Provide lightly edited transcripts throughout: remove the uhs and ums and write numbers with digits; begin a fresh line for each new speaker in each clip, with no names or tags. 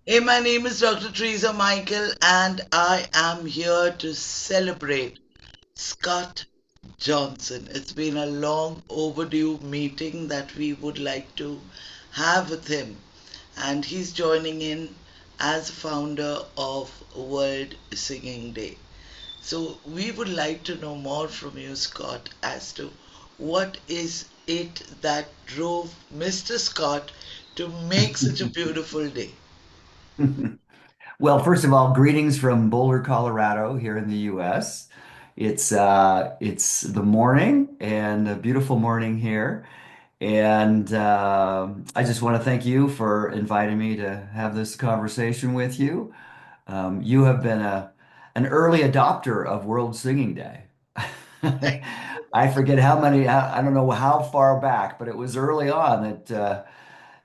Hey, my name is Dr. Theresa Micheal, and I am here to celebrate Scott Johnson. It's been a long overdue meeting that we would like to have with him, and he's joining in as founder of World Singing Day. So, we would like to know more from you, Scott, as to what is it that drove Mr. Scott to make such a beautiful day.
Well, first of all, greetings from Boulder, Colorado, here in the U.S. It's the morning and a beautiful morning here, and I just want to thank you for inviting me to have this conversation with you. You have been an early adopter of World Singing Day.
Thank
I forget how many, I don't know how far back, but it was early on that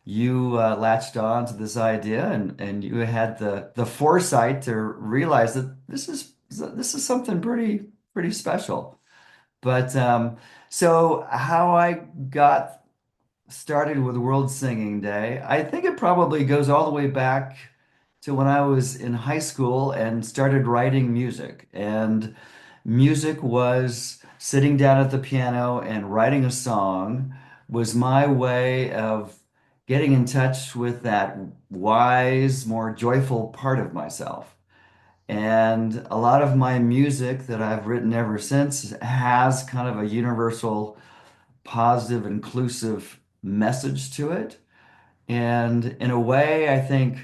you latched on to this idea and you had the foresight to realize that this is something pretty special. But so how I got started with World Singing Day, I think it probably goes all the way back to when I was in high school and started writing music. And music was sitting down at the piano and writing a song was my way of getting in touch with that wise, more joyful part of myself. And a lot of my music that I've written ever since has kind of a universal, positive, inclusive message to it. And in a way, I think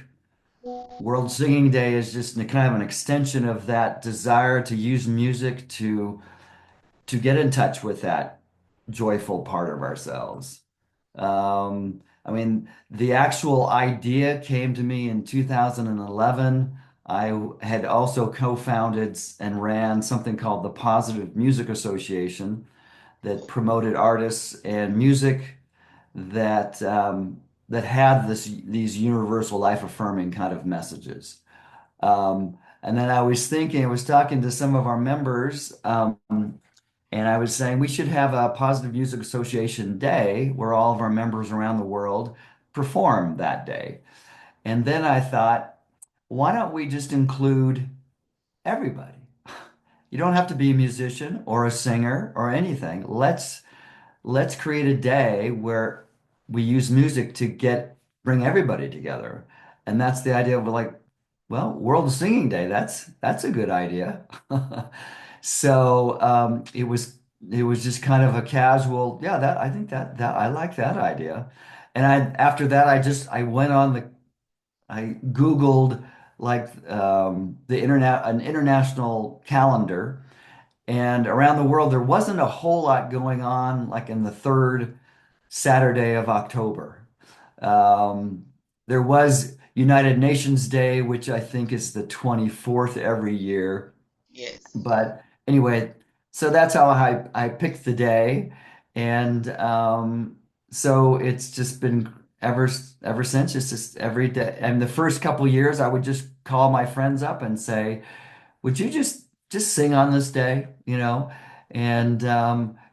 World Singing Day is just kind of an extension of that desire to use music to get in touch with that joyful part of ourselves. I mean, the actual idea came to me in 2011. I had also co-founded and ran something called the Positive Music Association that promoted artists and music that had these universal life affirming kind of messages. And then I was talking to some of our members, and I was saying we should have a Positive Music Association Day where all of our members around the world perform that day. And then I thought, why don't we just include everybody? You don't have to be a musician or a singer or anything. Let's create a day where we use music to bring everybody together. And that's the idea of like, well, World Singing Day. That's a good idea. So it was just kind of a casual, yeah, that I think that I like that idea. And I after that I went on the I Googled like the internet an international calendar, and around the world there wasn't a whole lot going on like in the third Saturday of October. Um, there was United Nations Day, which I think is the 24th every year.
Yes.
But anyway, so that's how I picked the day. And so it's just been ever since. It's just every day. And the first couple years, I would just call my friends up and say, would you just sing on this day, you know? And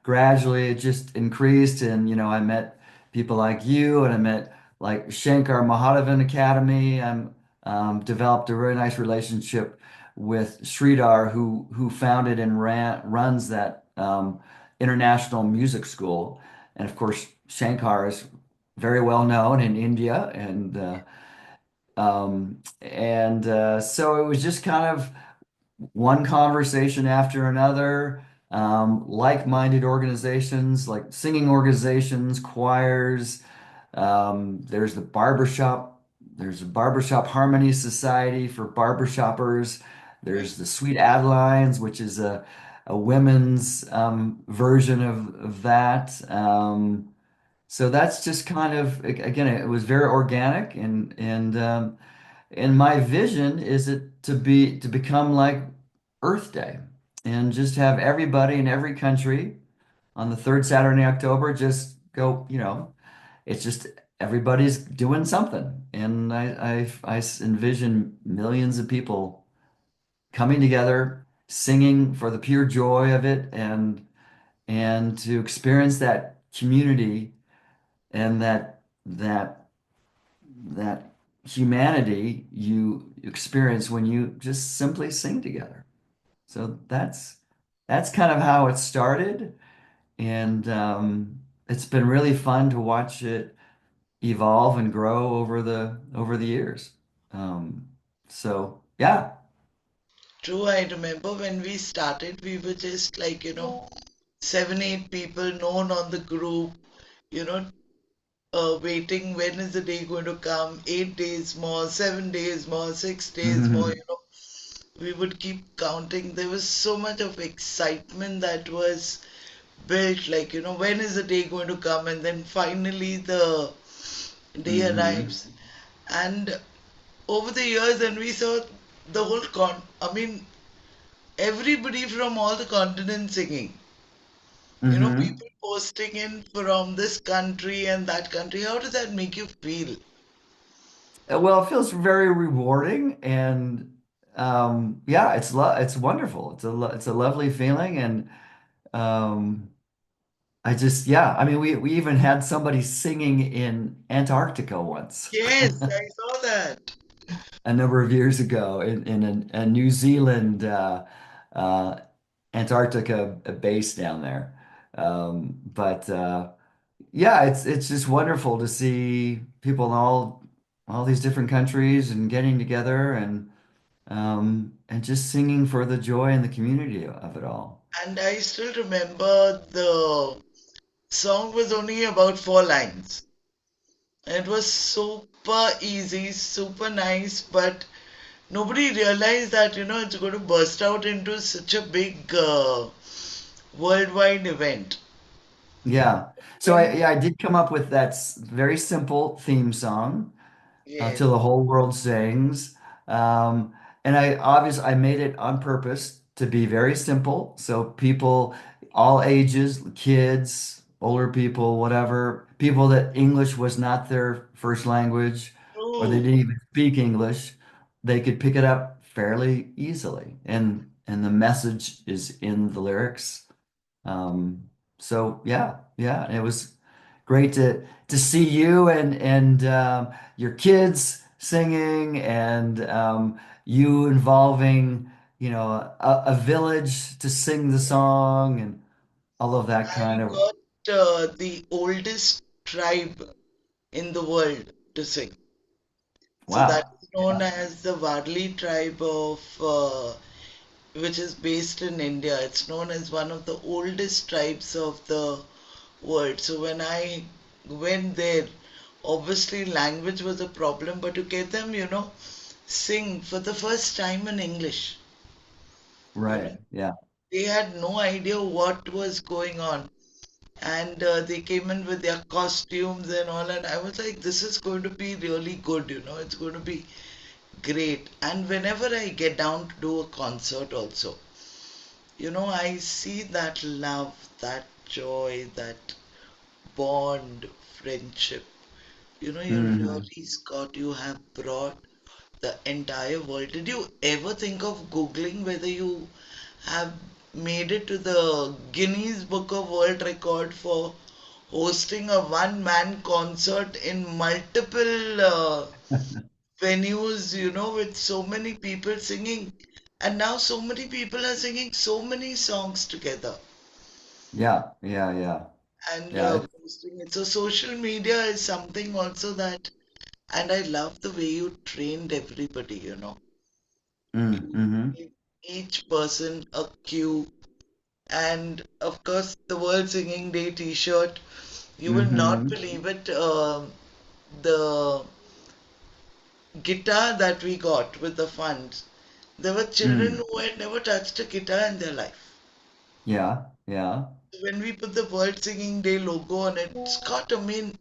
gradually it just increased, and I met people like you, and I met like Shankar Mahadevan Academy. I'm developed a very nice relationship with Sridhar, who founded and runs that international music school. And of course, Shankar is very well known in India, and so it was just kind of one conversation after another. Like-minded organizations, like singing organizations, choirs. There's the barbershop. There's a barbershop harmony society for barbershoppers.
Right.
There's the Sweet Adelines, which is a women's version of that. So that's just kind of again, it was very organic, and my vision is it to become like Earth Day and just have everybody in every country on the third Saturday in October just go, it's just everybody's doing something. And I envision millions of people coming together, singing for the pure joy of it, and to experience that community and that humanity you experience when you just simply sing together. So that's kind of how it started, and it's been really fun to watch it evolve and grow over the years. Um, so yeah.
True, I remember when we started, we were just like, seven, eight people known on the group, you know, waiting when is the day going to come, 8 days more, 7 days more, 6 days more,
Hmm.
we would keep counting. There was so much of excitement that was built, like, when is the day going to come? And then finally the day
Hmm.
arrives. And over the years, and we saw the whole I mean, everybody from all the continents singing.
Hmm.
People posting in from this country and that country. How does that make you feel?
Well, it feels very rewarding, and yeah, it's wonderful. It's a lovely feeling, and um, I just yeah, I mean, we even had somebody singing in Antarctica once.
Yes, I saw that.
A number of years ago in a New Zealand uh, Antarctica base down there. But yeah, it's just wonderful to see people in all these different countries and getting together and just singing for the joy and the community of it all.
And I still remember the song was only about 4 lines. It was super easy, super nice, but nobody realized that, it's going to burst out into such a big worldwide event.
Yeah. So
When,
I did come up with that very simple theme song.
yes,
Till the whole world sings. Um, and I made it on purpose to be very simple. So people, all ages, kids, older people, whatever, people that English was not their first language or they
true.
didn't even speak English, they could pick it up fairly easily. And the message is in the lyrics. Um, so yeah, it was great to see you and your kids singing and you involving, a village to sing the song and all of that kind
I
of
got the oldest tribe in the world to sing. So that
wow.
is known as the Wadli tribe of, which is based in India. It's known as one of the oldest tribes of the world. So when I went there, obviously language was a problem, but to get them, sing for the first time in English, you know,
Right. Yeah.
they had no idea what was going on. And they came in with their costumes and all, and I was like, this is going to be really good, it's going to be great. And whenever I get down to do a concert also, I see that love, that joy, that bond, friendship. You
Hmm.
really, Scott, you have brought the entire world. Did you ever think of Googling whether you have made it to the Guinness Book of World Record for hosting a one-man concert in multiple venues, with so many people singing? And now so many people are singing so many songs together
Yeah. Yeah. Yeah.
and
Yeah.
posting it. So social media is something also that, and I love the way you trained everybody, You
Mm-hmm.
give each person a cue, and of course, the World Singing Day T-shirt. You will not
Hmm.
believe it. The guitar that we got with the funds. There were children
Mm.
who had never touched a guitar in their life.
Yeah. Yeah.
When we put the World Singing Day logo on it, Scott, I mean,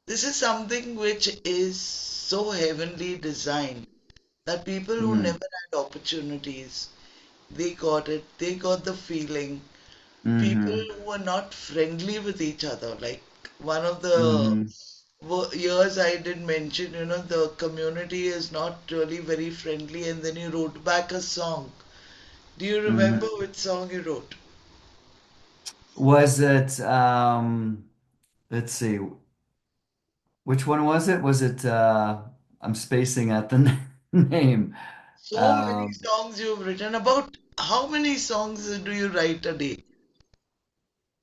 this is something which is so heavenly designed that people who
Mm.
never had opportunities, they got it, they got the feeling. People
Hmm.
who are not friendly with each other, like one of the
Hmm.
years I did mention, the community is not really very friendly, and then you wrote back a song. Do you remember
Hmm.
which song you wrote?
Was it let's see. Which one was it? Was it I'm spacing at the name.
So many
Um,
songs you've written. About how many songs do you write a day?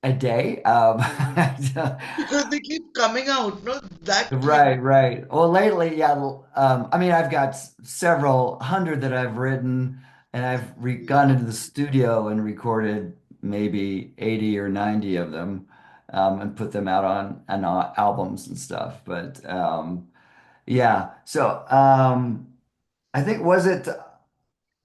a day.
Mhm. Because they keep coming out, no? That quick.
Right, right. Well, lately, yeah. Well, I mean, I've got several hundred that I've written, and I've re gone into the studio and recorded maybe 80 or 90 of them, and put them out on albums and stuff. But yeah. So I think was it?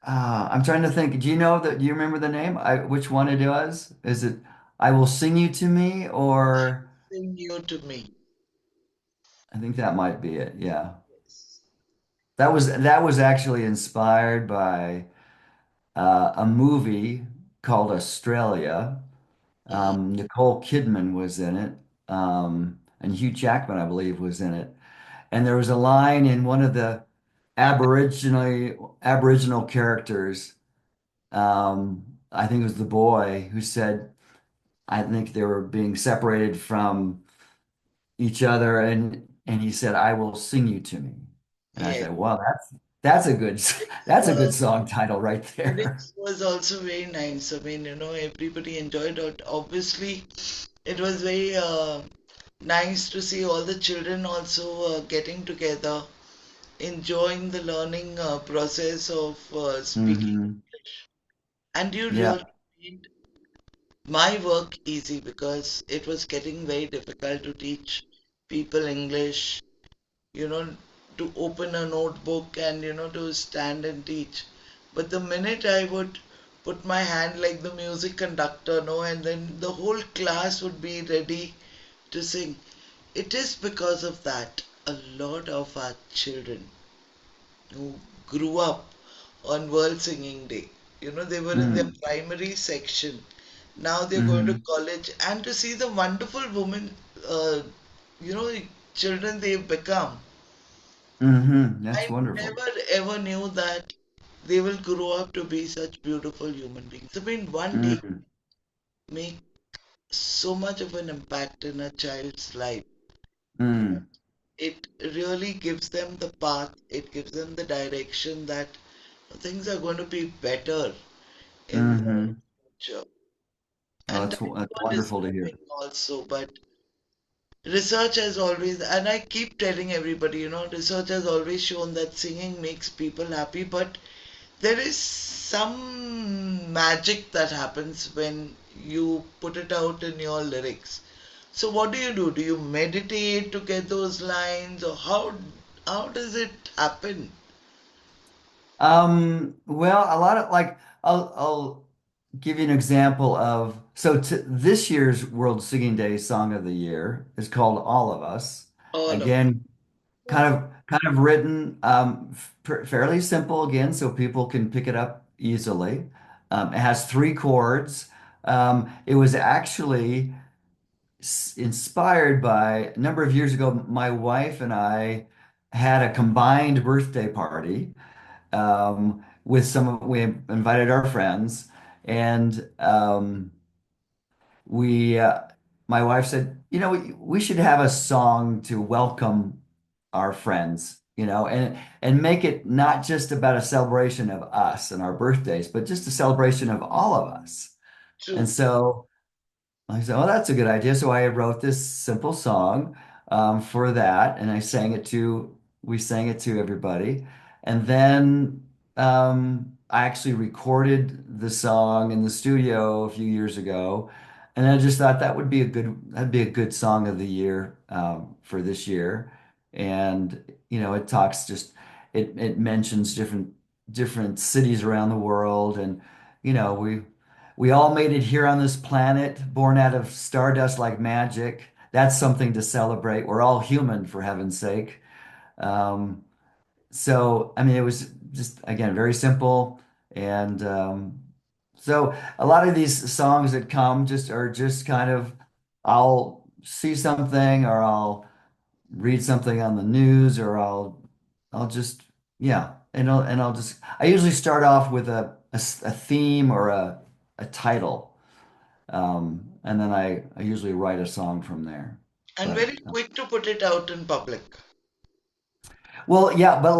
I'm trying to think. Do you know that? Do you remember the name? Which one it was? Is it "I Will Sing You to Me" or
Sing you to me.
I think that might be it. Yeah.
Yes.
That was actually inspired by a movie called Australia.
Mhm.
Nicole Kidman was in it, and Hugh Jackman, I believe, was in it. And there was a line in one of the Aboriginal characters. I think it was the boy who said, I think they were being separated from each other, and he said, "I will sing you to me." And I
Yes.
said, "Wow, that's a good
Lyrics
that's a good
was
song title right there."
lyrics was also very nice. I mean, everybody enjoyed it. Obviously, it was very nice to see all the children also getting together, enjoying the learning process of speaking.
Hmm.
And you
Yeah.
really made my work easy because it was getting very difficult to teach people English, you know, to open a notebook and, to stand and teach. But the minute I would put my hand like the music conductor, no, and then the whole class would be ready to sing. It is because of that a lot of our children who grew up on World Singing Day, they were in their
Mm.
primary section. Now they're going to
Hmm.
college, and to see the wonderful women, uh, you know, children they've become.
That's
I
wonderful.
never ever knew that they will grow up to be such beautiful human beings. I mean, one day
Mm.
make so much of an impact in a child's life.
Mm.
It really gives them the path, it gives them the direction that things are going to be better in the
Hmm.
future.
Oh,
And
that's
that's
that's
what is
wonderful to hear.
happening also. But research has always, and I keep telling everybody, research has always shown that singing makes people happy, but there is some magic that happens when you put it out in your lyrics. So what do you do? Do you meditate to get those lines, or how does it happen?
Well, a lot of like I'll give you an example of so this year's World Singing Day Song of the Year is called "All of Us."
All of
Again, kind of written fairly simple again, so people can pick it up easily. It has three chords. It was actually inspired by a number of years ago. My wife and I had a combined birthday party with we invited our friends, and we my wife said, we should have a song to welcome our friends, and make it not just about a celebration of us and our birthdays, but just a celebration of all of us. And
true.
so I said, "Oh, that's a good idea." So I wrote this simple song for that, and we sang it to everybody. And then I actually recorded the song in the studio a few years ago, and I just thought that'd be a good song of the year for this year. And it talks it mentions different cities around the world, and we all made it here on this planet, born out of stardust like magic. That's something to celebrate. We're all human, for heaven's sake. Um, so, I mean, it was just, again, very simple. And so a lot of these songs that come just are just kind of, I'll see something or I'll read something on the news or I'll just, yeah. I usually start off with a theme or a title. And then I usually write a song from there.
And
But
very quick to put it out in public.
Well, yeah, but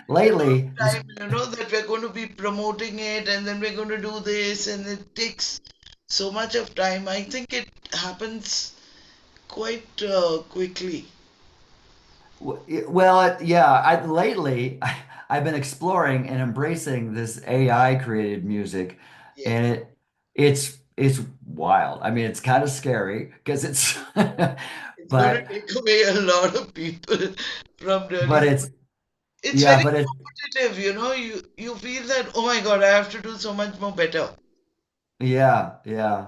lately,
Time, that we're going to be promoting it and then we're going to do this, and it takes so much of time. I think it happens quite quickly.
Yeah, lately I've been exploring and embracing this AI created music,
Yes.
and it's wild. I mean, it's kind of scary because it's,
It's going to
but
take away a lot of people from really.
but it's
It's
yeah,
very
but it's
competitive, you feel that, oh my God, I have to do so much more better.
yeah.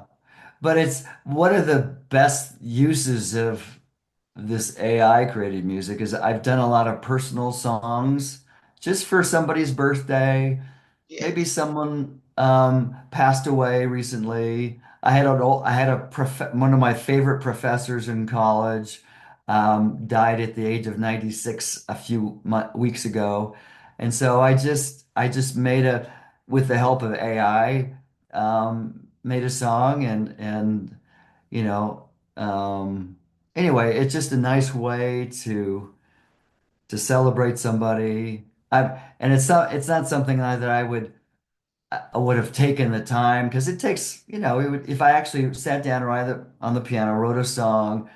But it's one of the best uses of this AI created music is I've done a lot of personal songs just for somebody's birthday. Maybe
Yes.
someone passed away recently. I had a one of my favorite professors in college died at the age of 96 a few mo weeks ago. And so I just made a with the help of AI made a song and you know anyway, it's just a nice way to celebrate somebody. And it's not something that I would have taken the time because it takes, if I actually sat down right on the piano, wrote a song,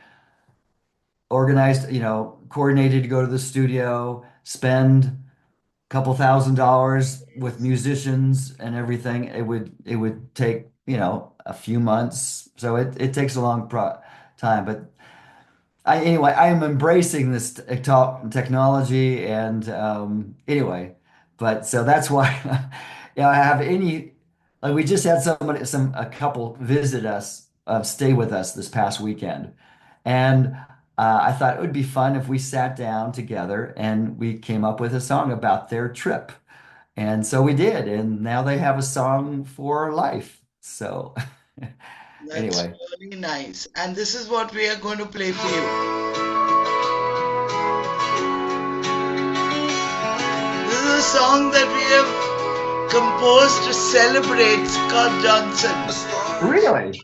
organized, coordinated to go to the studio, spend a couple $1,000 with musicians and everything, it would take, a few months. So it takes a long pro time, but anyway, I am embracing this technology and anyway, but so that's why I have any like we just had a couple visit us, stay with us this past weekend, and I thought it would be fun if we sat down together and we came up with a song about their trip, and so we did, and now they have a song for life. So
That's
anyway,
really nice. And this is what we are going to play for you. This is a song that we have composed to celebrate Scott Johnson.
really.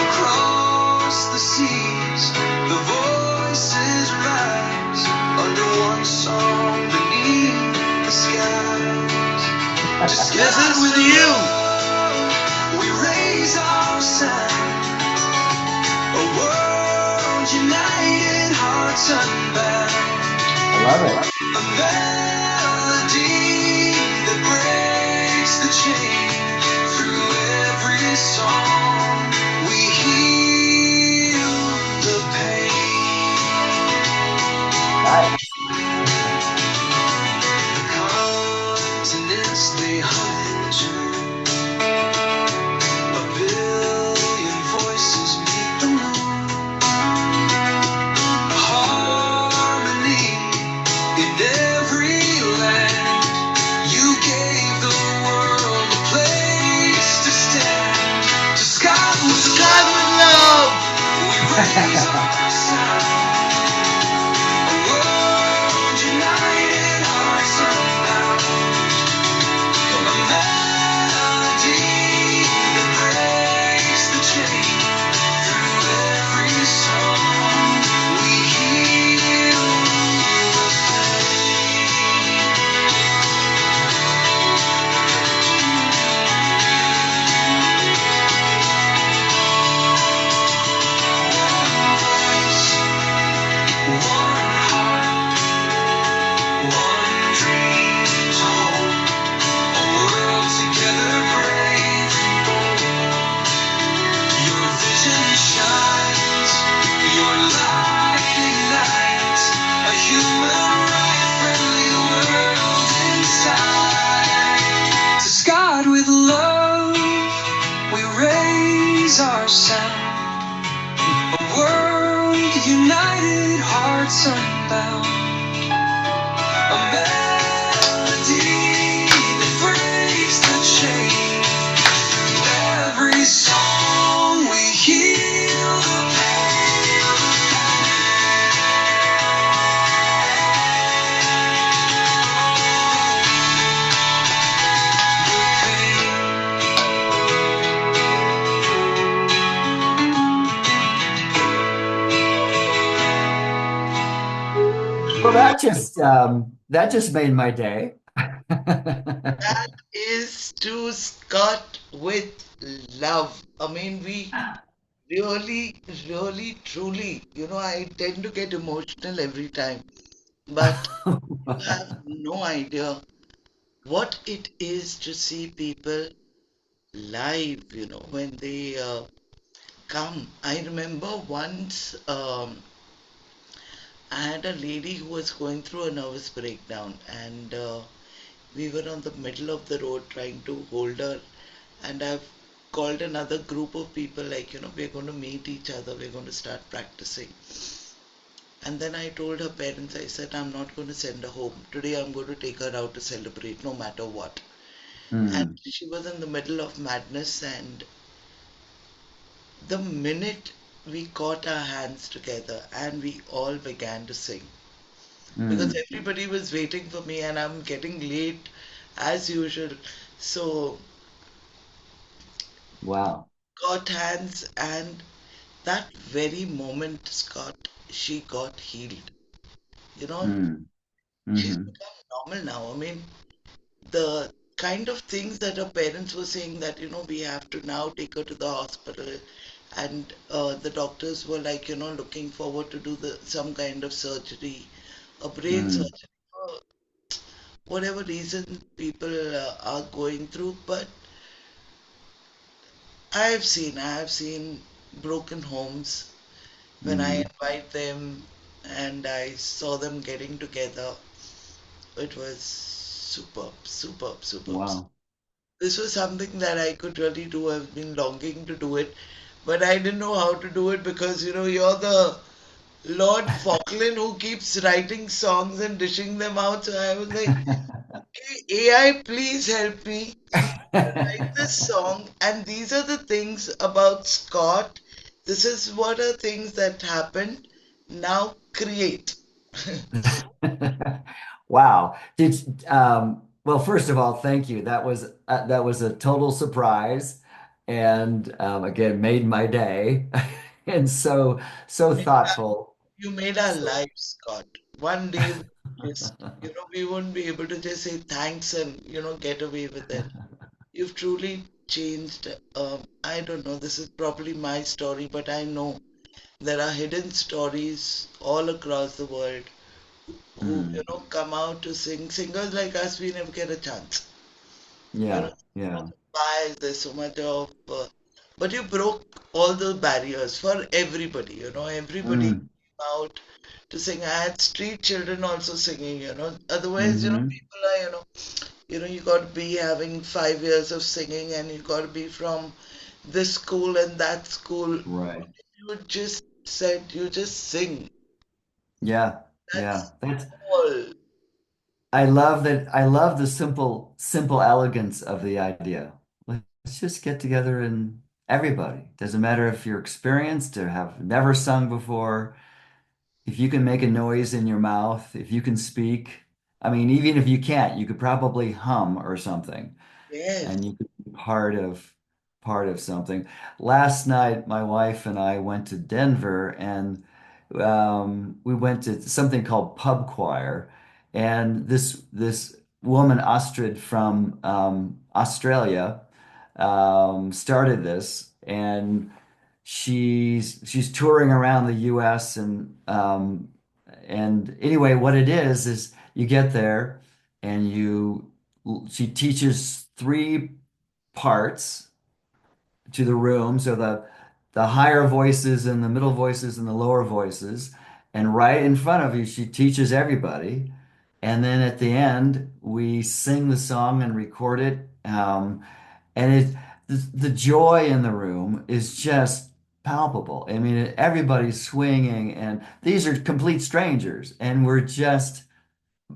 Across the seas, the voices rise under one song beneath the skies. This is with you. We raise our sound, a world united, hearts unbound.
I love it.
A melody that breaks the chain through every song. We heal the
Nice.
pain. The continents they hunt. A billion voices meet the moon. Harmony in every land. You gave the world a place to stand. To Scott with love. We raise our sound. A world united, hearts unbound. A melody that breaks the chain through every song. We heal the pain.
Well, that just made my day.
That is to Scott with love. I mean, we really, really, truly, I tend to get emotional every time, but you have no idea what it is to see people live, when they come. I remember once I had a lady who was going through a nervous breakdown, and we were on the middle of the road trying to hold her, and I've called another group of people, like, we're going to meet each other, we're going to start practicing. And then I told her parents, I said, I'm not going to send her home. Today I'm going to take her out to celebrate no matter what. And
Mm,
she was in the middle of madness, and the minute we caught our hands together and we all began to sing, because
mm,
everybody was waiting for me and I'm getting late as usual. So,
wow.
caught hands, and that very moment, Scott, she got healed. You know,
Mm,
she's
hmm.
become normal now. I mean, the kind of things that her parents were saying that, we have to now take her to the hospital, and the doctors were like, looking forward to do some kind of surgery, a brain
Mm,
surgery, for whatever reason people are going through. But I have seen broken homes when I
mm.
invite them and I saw them getting together. It was superb, superb, superb.
Wow.
This was something that I could really do. I've been longing to do it, but I didn't know how to do it because you're the Lord Falkland who keeps writing songs and dishing them out. So I was like, "Hey, AI, please help me write this song." And these are the things about Scott. This is what are things that happened. Now create.
Wow. Well, first of all, thank you. That was a total surprise and again made my day. And so thoughtful.
You made our
So
lives, Scott. One day we just, we won't be able to just say thanks and, get away with it. You've truly changed. I don't know, this is probably my story, but I know there are hidden stories all across the world who,
mm,
come out to sing. Singers like us, we never get a chance.
yeah,
So much
yeah.
of bias, there's so much of, but you broke all the barriers for everybody, everybody
Mm,
came out to sing. I had street children also singing, Otherwise,
hmm.
people are, you got to be having 5 years of singing and you got to be from this school and that school.
Right.
You just said, you just sing.
Yeah,
That's
yeah. That's
all.
I love that. I love the simple elegance of the idea. Let's just get together and everybody. Doesn't matter if you're experienced or have never sung before. If you can make a noise in your mouth, if you can speak. I mean, even if you can't, you could probably hum or something
Yes,
and you could be part of something. Last night, my wife and I went to Denver and we went to something called pub choir, and this woman Astrid from Australia started this, and she's touring around the U.S. And anyway, what it is you get there and she teaches three parts to the room. So the higher voices and the middle voices and the lower voices. And right in front of you, she teaches everybody. And then at the end, we sing the song and record it. And the joy in the room is just palpable. I mean, everybody's swinging, and these are complete strangers, and we're just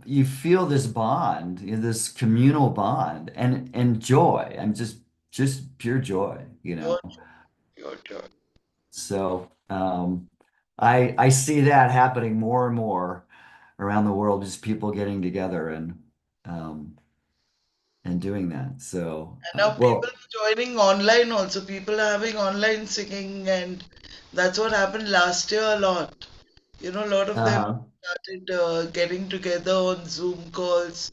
you feel this bond, this communal bond and joy and just pure joy, you know.
your, your.
So I see that happening more and more around the world, just people getting together um, and doing that. So
And now people
well,
are joining online also. People are having online singing, and that's what happened last year a lot. A lot of them
Uh-huh.
started getting together on Zoom calls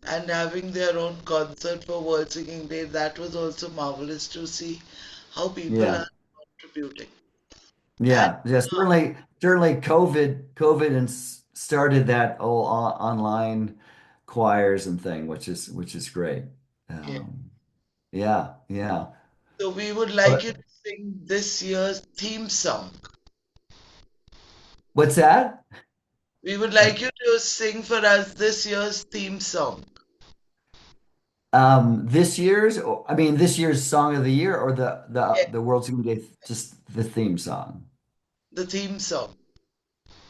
and having their own concert for World Singing Day. That was also marvelous to see how people
Yeah.
are contributing. And
Yeah. Yeah. Certainly COVID and started that whole online choirs and thing, which is great.
yeah,
Um, yeah. Yeah.
so we would like you
What-
to sing this year's theme song.
What's that?
We would like you to sing for us this year's theme song.
This year's song of the year or
Yeah,
the World Singing Day, just the theme song.
the theme song.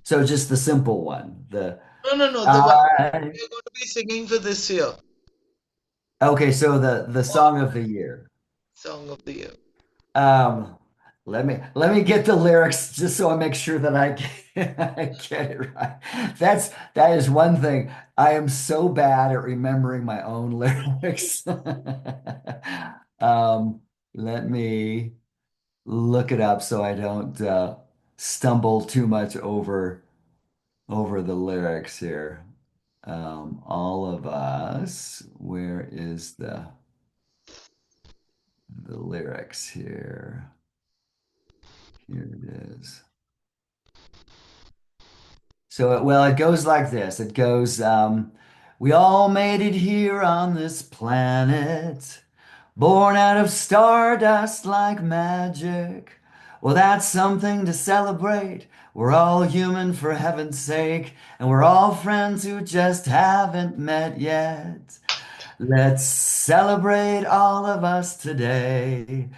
So just the simple one.
No, no, no, the one
I
we're going to be singing for this year.
okay, so the song of the year.
Song of the year.
Um, let me get the lyrics just so I make sure that I get it right. That is one thing. I am so bad at remembering my own lyrics. Um, let me look it up so I don't stumble too much over the lyrics here. All of us, where is the lyrics here? Here it is. It goes like this. It goes, we all made it here on this planet, born out of stardust like magic. Well, that's something to celebrate. We're all human for heaven's sake, and we're all friends who just haven't met yet. Let's celebrate all of us today.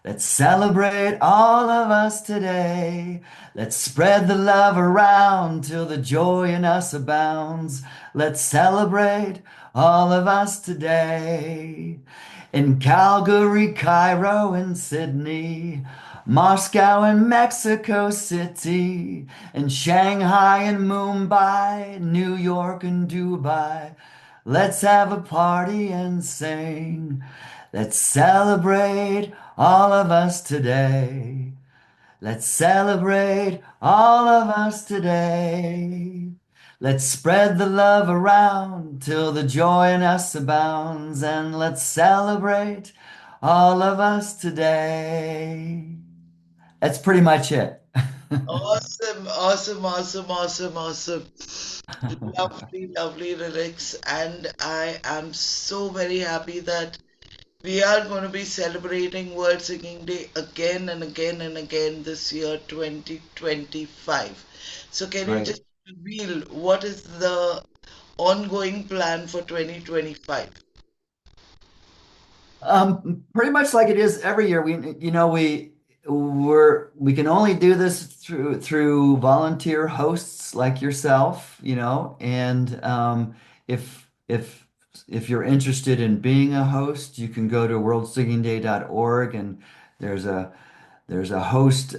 Let's celebrate all of us today. Let's spread the love around till the joy in us abounds. Let's celebrate all of us today. In Calgary, Cairo, and Sydney, Moscow and Mexico City, and Shanghai and Mumbai, New York and Dubai. Let's have a party and sing. Let's celebrate all of us today. Let's celebrate all of us today. Let's spread the love around till the joy in us abounds, and let's celebrate all of us today. That's pretty much it.
Awesome, awesome, awesome, awesome, awesome. Lovely, lovely lyrics. And I am so very happy that we are going to be celebrating World Singing Day again and again and again this year, 2025. So, can you
Right.
just reveal what is the ongoing plan for 2025?
Pretty much like it is every year. We can only do this through volunteer hosts like yourself, and if you're interested in being a host, you can go to worldsingingday.org and there's a host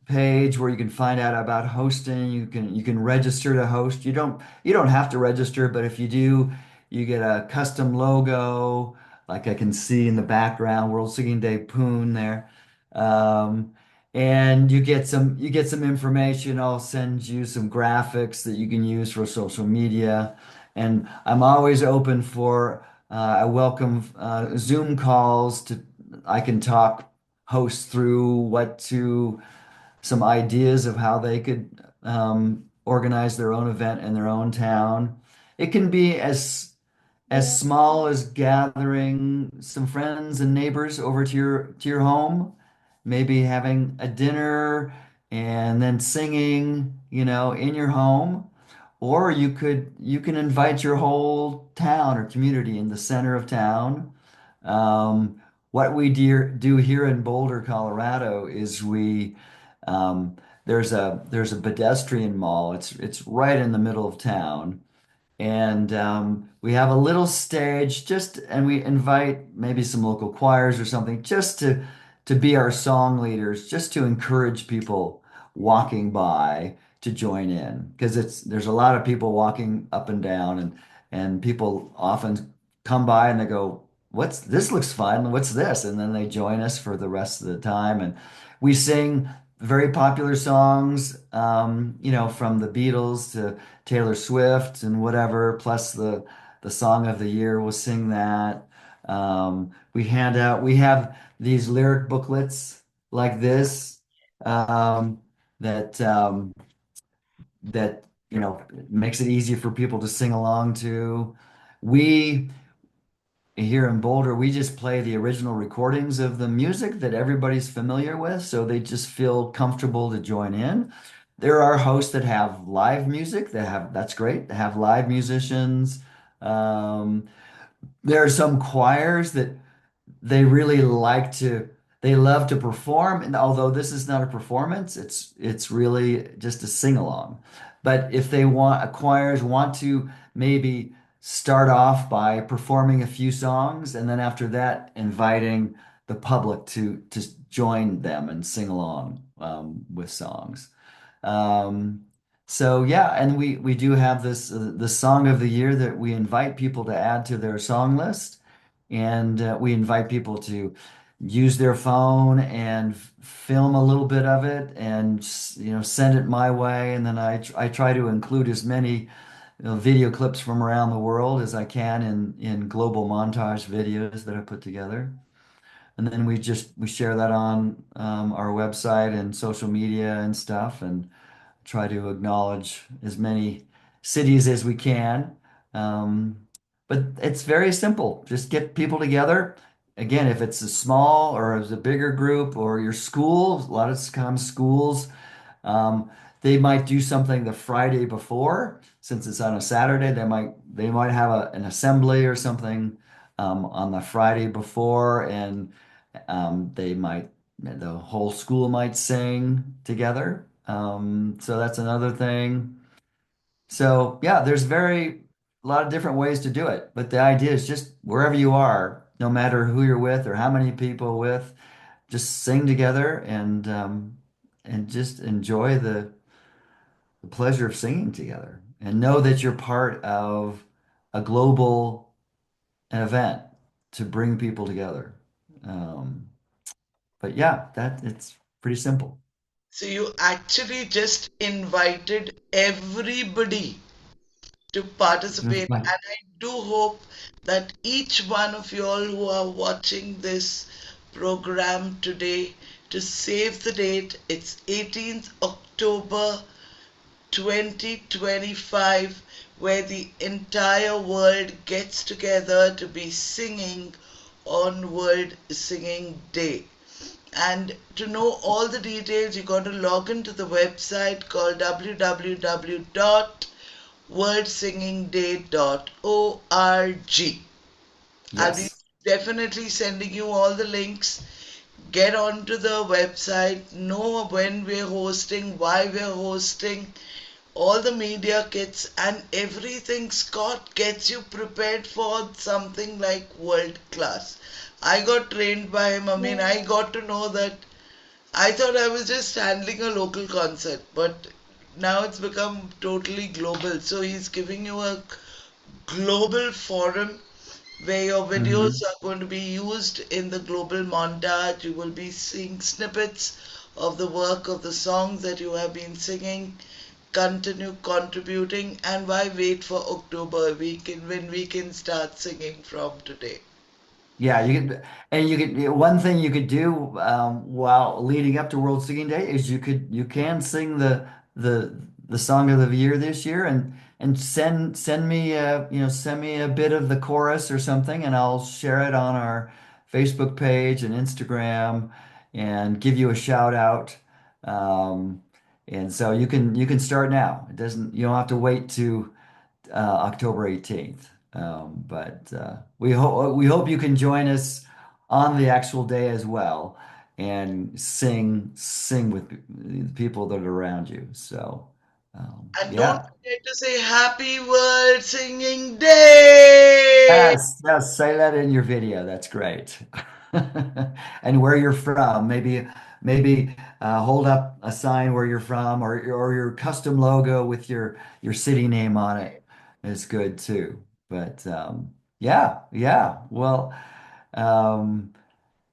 page where you can find out about hosting. You can register to host. You don't have to register, but if you do, you get a custom logo, like I can see in the background, World Singing Day Poon there. Um, and you get some information. I'll send you some graphics that you can use for social media. And I'm always open for I welcome Zoom calls to I can talk hosts through some ideas of how they could organize their own event in their own town. It can be as small as gathering some friends and neighbors over to your home, maybe having a dinner and then singing, in your home. Or you can invite your whole town or community in the center of town. What we do here in Boulder, Colorado, is um, there's a pedestrian mall. It's right in the middle of town, and we have a little stage and we invite maybe some local choirs or something just to be our song leaders, just to encourage people walking by to join in, because there's a lot of people walking up and down, and people often come by and they go, this looks fun, what's this? And then they join us for the rest of the time, and we sing very popular songs, from the Beatles to Taylor Swift and whatever, plus the song of the year, we'll sing that. We have these lyric booklets like this, um, that, that, makes it easy for people to sing along to. We, Here in Boulder, we just play the original recordings of the music that everybody's familiar with, so they just feel comfortable to join in. There are hosts that have live music. That's great. They have live musicians. Um, there are some choirs that they really they love to perform. And although this is not a performance, it's really just a sing along. But if choirs want to maybe start off by performing a few songs, and then after that inviting the public to join them and sing along, with songs. Um, so yeah, and we do have this the song of the year that we invite people to add to their song list, and we invite people to use their phone and film a little bit of it, and send it my way, and then I try to include as many video clips from around the world as I can in global montage videos that I put together. And then we share that on our website and social media and stuff, and try to acknowledge as many cities as we can. Um, but it's very simple. Just get people together. Again, if it's a small or it's a bigger group or your school, a lot of times schools, um, they might do something the Friday before. Since it's on a Saturday, they might have an assembly or something on the Friday before, and the whole school might sing together. So that's another thing. So yeah, a lot of different ways to do it. But the idea is just wherever you are, no matter who you're with or how many people with, just sing together and just enjoy the pleasure of singing together and know that you're part of a global event to bring people together. Um, but yeah, it's pretty simple.
So you actually just invited everybody to
That's
participate,
fine.
and I do hope that each one of you all who are watching this program today, to save the date, it's 18th October 2025, where the entire world gets together to be singing on World Singing Day. And to know all the details, you got to log into the website called www.worldsingingday.org. I'll be
Yes.
definitely sending you all the links. Get onto the website, know when we're hosting, why we're hosting, all the media kits and everything. Scott gets you prepared for something like world class. I got trained by him. I mean, I got to know that I thought I was just handling a local concert, but now it's become totally global. So he's giving you a global forum where your videos
Hmm.
are going to be used in the global montage. You will be seeing snippets of the work of the songs that you have been singing. Continue contributing, and why wait for October? When we can start singing from today.
Yeah, one thing you could do while leading up to World Singing Day is you can sing the song of the year this year, and send me a bit of the chorus or something, and I'll share it on our Facebook page and Instagram and give you a shout out. Um, and so you can start now. You don't have to wait to October 18th. But we hope you can join us on the actual day as well and sing with the people that are around you. So
And don't
yeah.
forget to say Happy World Singing Day!
Yes, yes, say that in your video. That's great. And where you're from, maybe hold up a sign where you're from, or your custom logo with your city name on it is good too. But yeah, yeah. Well, um,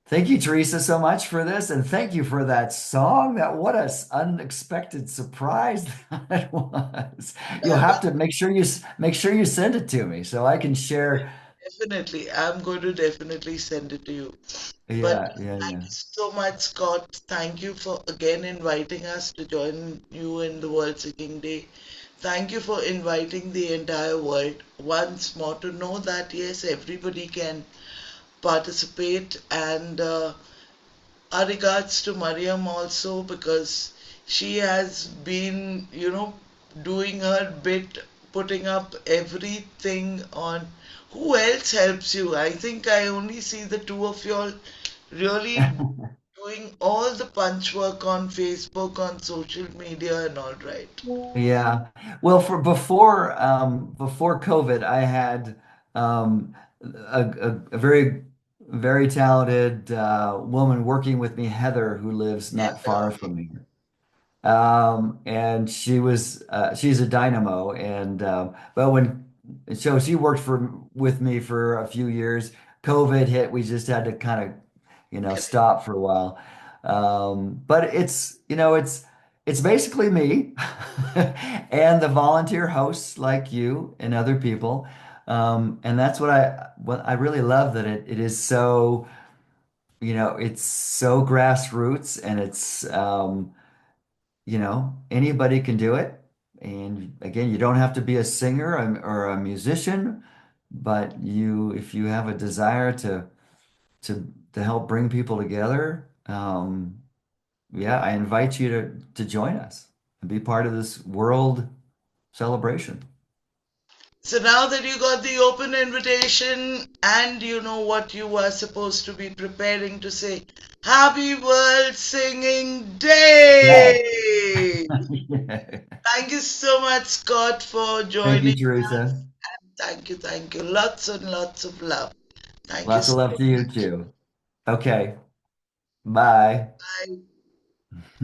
Thank you, Teresa, so much for this, and thank you for that song. That what a unexpected surprise that was. You'll
That
have
was
to make sure you send it to me so I can share.
definitely, I'm going to definitely send it to you. But
Yeah, yeah,
thank
yeah.
you so much, Scott. Thank you for again inviting us to join you in the World Singing Day. Thank you for inviting the entire world once more to know that yes, everybody can participate. And our regards to Mariam also because she has been, doing her bit, putting up everything on. Who else helps you? I think I only see the two of y'all really doing all the punch work on Facebook, on social media, and all right.
Yeah. Well, for before COVID, I had a very talented woman working with me, Heather, who lives not
Heather.
far from me. And she's a dynamo, and but when so she worked for with me for a few years. COVID hit, we just had to kind of stop for a while. But it's basically me and the volunteer hosts like you and other people. And that's what I really love, that it is so, it's so grassroots, and it's anybody can do it. And again, you don't have to be a singer or a musician, but if you have a desire to help bring people together, yeah, I invite you to join us and be part of this world celebration.
So now that you got the open invitation and you know what you are supposed to be preparing to say, Happy World Singing
Yeah.
Day! Thank you so much, Scott, for
Thank you,
joining
Teresa.
us. Thank you, thank you. Lots and lots of love. Thank you
Lots of
so
love to you
much.
too. Okay. Bye.
Bye.